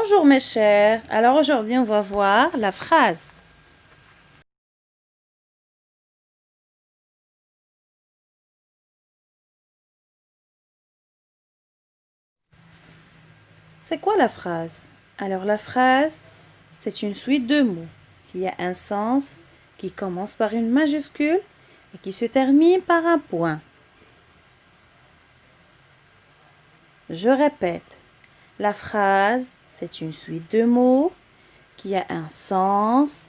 Bonjour mes chers, alors aujourd'hui on va voir la phrase. C'est quoi la phrase? Alors la phrase, c'est une suite de mots qui a un sens, qui commence par une majuscule et qui se termine par un point. Je répète, la phrase, c'est une suite de mots qui a un sens,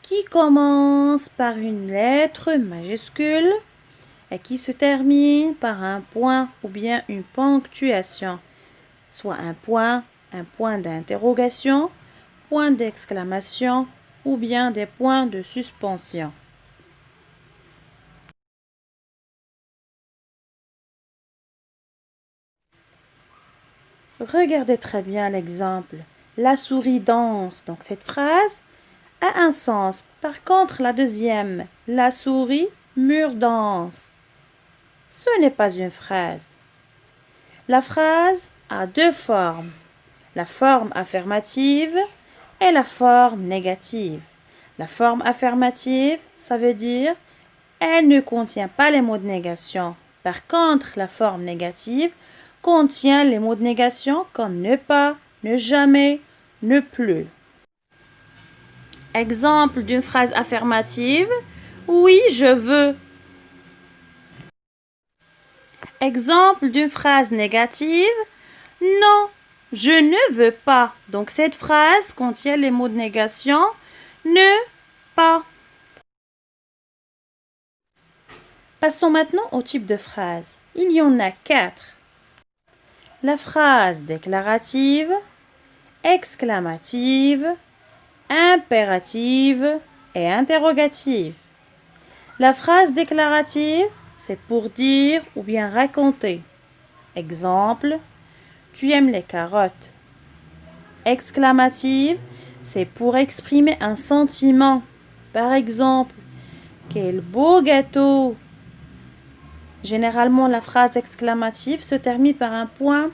qui commence par une lettre majuscule et qui se termine par un point ou bien une ponctuation, soit un point d'interrogation, point d'exclamation ou bien des points de suspension. Regardez très bien l'exemple. La souris danse. Donc cette phrase a un sens. Par contre, la deuxième, la souris danse. Ce n'est pas une phrase. La phrase a deux formes. La forme affirmative et la forme négative. La forme affirmative, ça veut dire elle ne contient pas les mots de négation. Par contre, la forme négative contient les mots de négation comme ne pas, ne jamais, ne plus. Exemple d'une phrase affirmative. Oui, je veux. Exemple d'une phrase négative. Non, je ne veux pas. Donc cette phrase contient les mots de négation ne pas. Passons maintenant au type de phrase. Il y en a 4. La phrase déclarative, exclamative, impérative et interrogative. La phrase déclarative, c'est pour dire ou bien raconter. Exemple, tu aimes les carottes. Exclamative, c'est pour exprimer un sentiment. Par exemple, quel beau gâteau! Généralement, la phrase exclamative se termine par un point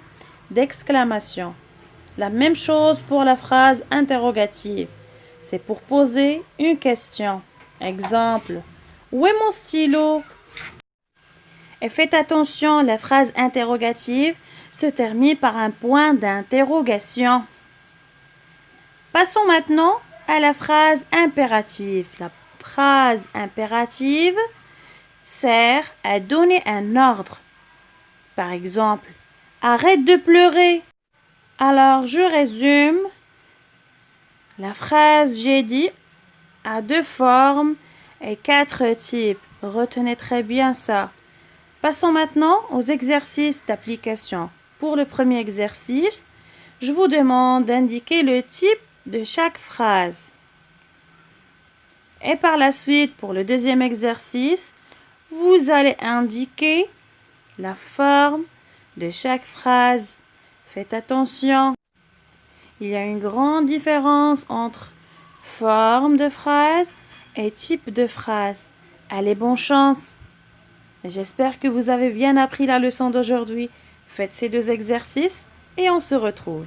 d'exclamation. La même chose pour la phrase interrogative. C'est pour poser une question. Exemple, où est mon stylo? Et faites attention, la phrase interrogative se termine par un point d'interrogation. Passons maintenant à la phrase impérative. La phrase impérative sert à donner un ordre. Par exemple, arrête de pleurer. Alors, je résume. La phrase j'ai dit a 2 formes et 4 types. Retenez très bien ça. Passons maintenant aux exercices d'application. Pour le premier exercice, je vous demande d'indiquer le type de chaque phrase. Et par la suite, pour le deuxième exercice, vous allez indiquer la forme de chaque phrase. Faites attention. Il y a une grande différence entre forme de phrase et type de phrase. Allez, bonne chance. J'espère que vous avez bien appris la leçon d'aujourd'hui. Faites ces 2 exercices et on se retrouve.